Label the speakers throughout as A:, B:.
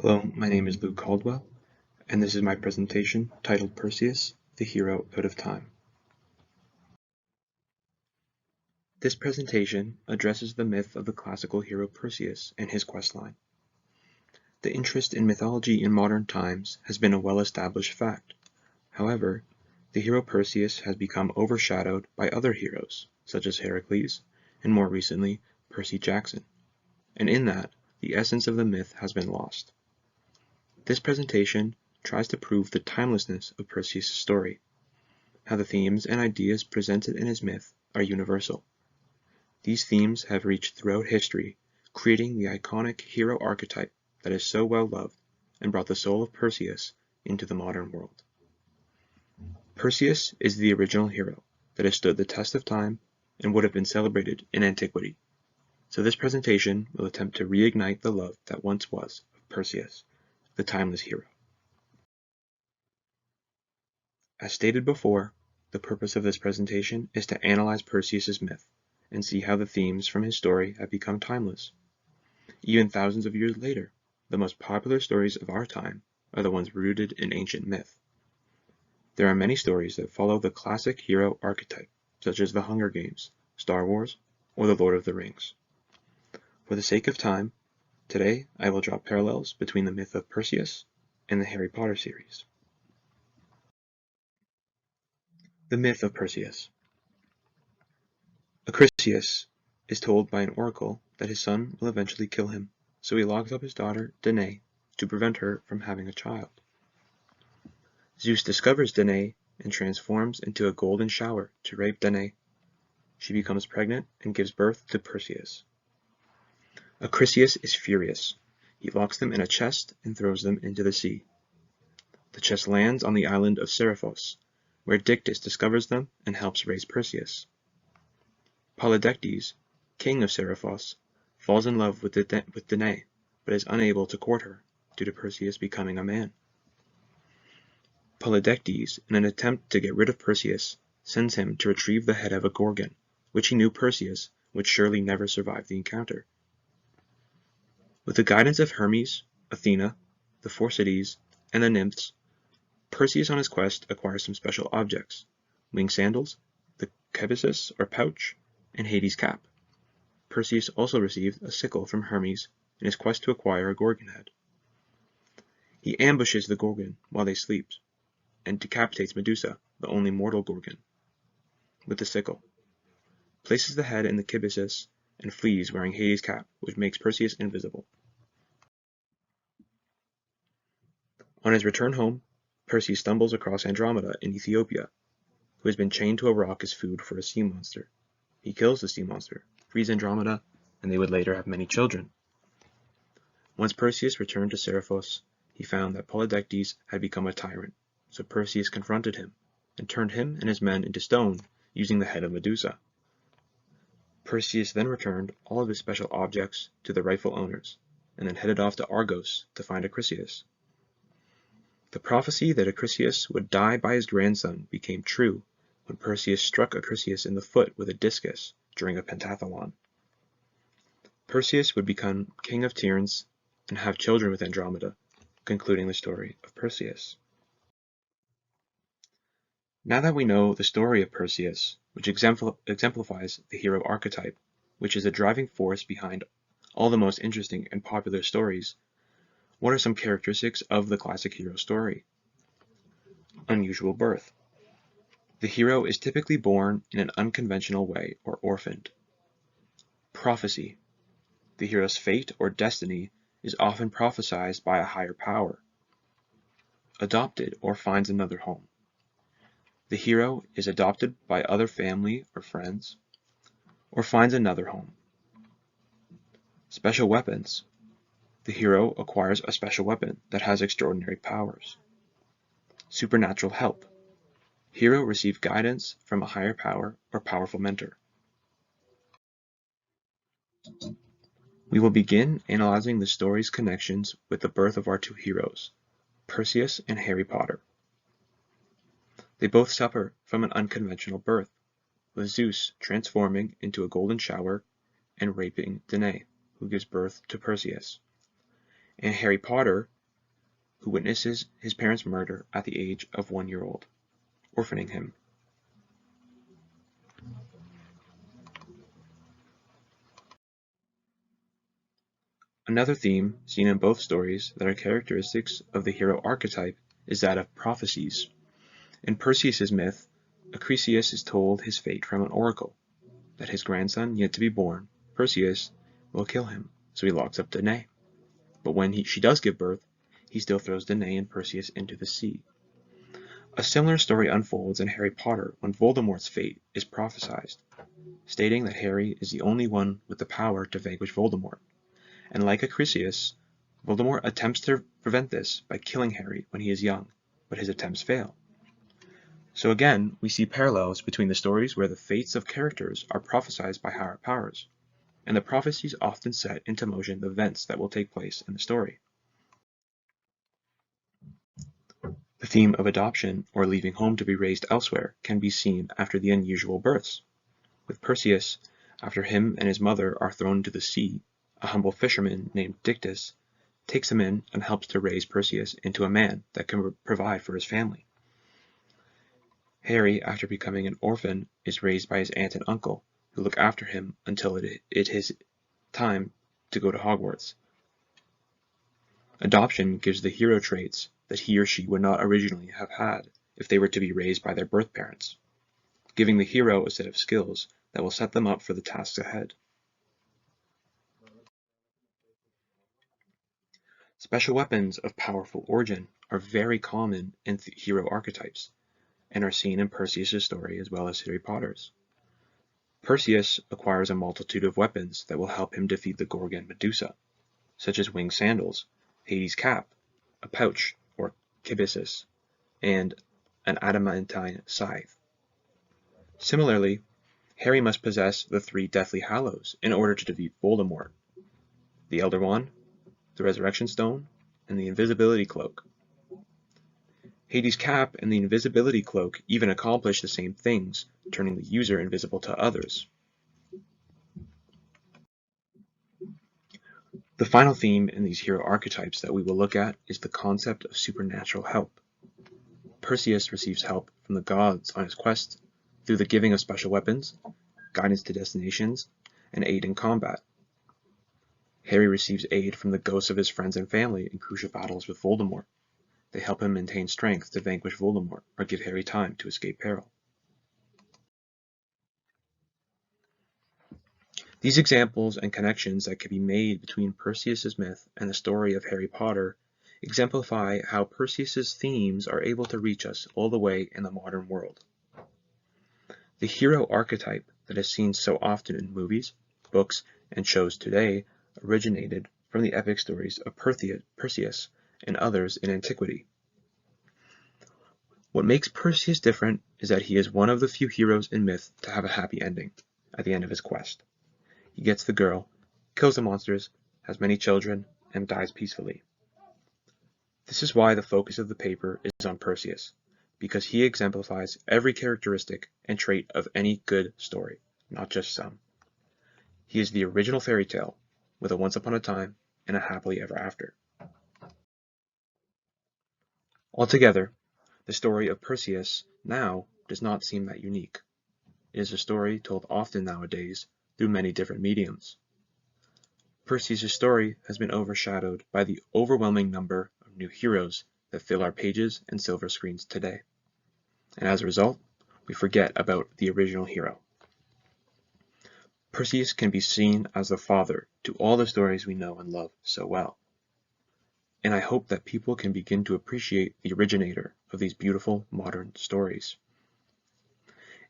A: Hello, my name is Luke Caldwell, and this is my presentation titled Perseus, the Hero Out of Time. This presentation addresses the myth of the classical hero Perseus and his questline. The interest in mythology in modern times has been a well-established fact. However, the hero Perseus has become overshadowed by other heroes, such as Heracles, and more recently, Percy Jackson, and in that, the essence of the myth has been lost. This presentation tries to prove the timelessness of Perseus' story, how the themes and ideas presented in his myth are universal. These themes have reached throughout history, creating the iconic hero archetype that is so well loved and brought the soul of Perseus into the modern world. Perseus is the original hero that has stood the test of time and would have been celebrated in antiquity. So this presentation will attempt to reignite the love that once was of Perseus, the timeless hero. As stated before, the purpose of this presentation is to analyze Perseus' myth and see how the themes from his story have become timeless. Even thousands of years later, the most popular stories of our time are the ones rooted in ancient myth. There are many stories that follow the classic hero archetype, such as the Hunger Games, Star Wars, or the Lord of the Rings. For the sake of time, today I will draw parallels between the myth of Perseus and the Harry Potter series. The myth of Perseus. Acrisius is told by an oracle that his son will eventually kill him, so he locks up his daughter, Danae, to prevent her from having a child. Zeus discovers Danae and transforms into a golden shower to rape Danae. She becomes pregnant and gives birth to Perseus. Acrisius is furious. He locks them in a chest and throws them into the sea. The chest lands on the island of Seriphos, where Dictys discovers them and helps raise Perseus. Polydectes, king of Seriphos, falls in love with Danae, but is unable to court her due to Perseus becoming a man. Polydectes, in an attempt to get rid of Perseus, sends him to retrieve the head of a Gorgon, which he knew Perseus would surely never survive the encounter. With the guidance of Hermes, Athena, the four cities, and the nymphs, Perseus on his quest acquires some special objects: wing sandals, the kibisis or pouch, and Hades' cap. Perseus also received a sickle from Hermes in his quest to acquire a Gorgon head. He ambushes the Gorgon while they sleep, and decapitates Medusa, the only mortal Gorgon, with the sickle, places the head in the kibisis, and flees wearing Hades' cap, which makes Perseus invisible. On his return home, Perseus stumbles across Andromeda in Ethiopia, who has been chained to a rock as food for a sea monster. He kills the sea monster, frees Andromeda, and they would later have many children. Once Perseus returned to Seriphos, he found that Polydectes had become a tyrant, so Perseus confronted him, and turned him and his men into stone using the head of Medusa. Perseus then returned all of his special objects to the rightful owners, and then headed off to Argos to find Acrisius. The prophecy that Acrisius would die by his grandson became true when Perseus struck Acrisius in the foot with a discus during a pentathlon. Perseus would become king of Tiryns and have children with Andromeda, concluding the story of Perseus. Now that we know the story of Perseus, which exemplifies the hero archetype, which is a driving force behind all the most interesting and popular stories, what are some characteristics of the classic hero story? Unusual birth. The hero is typically born in an unconventional way or orphaned. Prophecy. The hero's fate or destiny is often prophesied by a higher power. Adopted or finds another home. The hero is adopted by other family or friends, or finds another home. Special weapons. The hero acquires a special weapon that has extraordinary powers. Supernatural help. Hero receives guidance from a higher power or powerful mentor. We will begin analyzing the story's connections with the birth of our two heroes, Perseus and Harry Potter. They both suffer from an unconventional birth, with Zeus transforming into a golden shower and raping Danae, who gives birth to Perseus. and Harry Potter, who witnesses his parents' murder at the age of 1 year old, orphaning him. Another theme seen in both stories that are characteristics of the hero archetype is that of prophecies. In Perseus' myth, Acrisius is told his fate from an oracle, that his grandson, yet to be born, Perseus, will kill him, so he locks up Danae. But when she does give birth, he still throws Danae and Perseus into the sea. A similar story unfolds in Harry Potter when Voldemort's fate is prophesied, stating that Harry is the only one with the power to vanquish Voldemort. And like Acrisius, Voldemort attempts to prevent this by killing Harry when he is young, but his attempts fail. So again, we see parallels between the stories where the fates of characters are prophesied by higher powers, and the prophecies often set into motion the events that will take place in the story. The theme of adoption or leaving home to be raised elsewhere can be seen after the unusual births. With Perseus, after him and his mother are thrown into the sea, a humble fisherman named Dictys takes him in and helps to raise Perseus into a man that can provide for his family. Harry, after becoming an orphan, is raised by his aunt and uncle, who look after him until it is time to go to Hogwarts. Adoption gives the hero traits that he or she would not originally have had if they were to be raised by their birth parents, giving the hero a set of skills that will set them up for the tasks ahead. Special weapons of powerful origin are very common in hero archetypes, and are seen in Perseus' story as well as Harry Potter's. Perseus acquires a multitude of weapons that will help him defeat the Gorgon Medusa, such as winged sandals, Hades' cap, a pouch or kibyssus, and an adamantine scythe. Similarly, Harry must possess the 3 Deathly Hallows in order to defeat Voldemort: the Elder Wand, the Resurrection Stone, and the Invisibility Cloak. Hades' cap and the Invisibility Cloak even accomplish the same things, turning the user invisible to others. The final theme in these hero archetypes that we will look at is the concept of supernatural help. Perseus receives help from the gods on his quest through the giving of special weapons, guidance to destinations, and aid in combat. Harry receives aid from the ghosts of his friends and family in crucial battles with Voldemort. They help him maintain strength to vanquish Voldemort or give Harry time to escape peril. These examples and connections that can be made between Perseus' myth and the story of Harry Potter exemplify how Perseus' themes are able to reach us all the way in the modern world. The hero archetype that is seen so often in movies, books, and shows today originated from the epic stories of Perseus and others in antiquity. What makes Perseus different is that he is one of the few heroes in myth to have a happy ending at the end of his quest. He gets the girl, kills the monsters, has many children, and dies peacefully. This is why the focus of the paper is on Perseus, because he exemplifies every characteristic and trait of any good story, not just some. He is the original fairy tale, with a once upon a time and a happily ever after. Altogether, the story of Perseus now does not seem that unique. It is a story told often nowadays through many different mediums. Perseus' story has been overshadowed by the overwhelming number of new heroes that fill our pages and silver screens today. And as a result, we forget about the original hero. Perseus can be seen as the father to all the stories we know and love so well. And I hope that people can begin to appreciate the originator of these beautiful modern stories.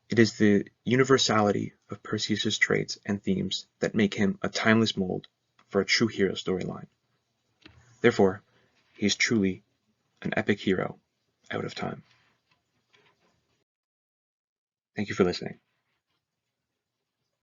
A: It is the universality of Perseus' traits and themes that make him a timeless mold for a true hero storyline. Therefore, he is truly an epic hero out of time. Thank you for listening.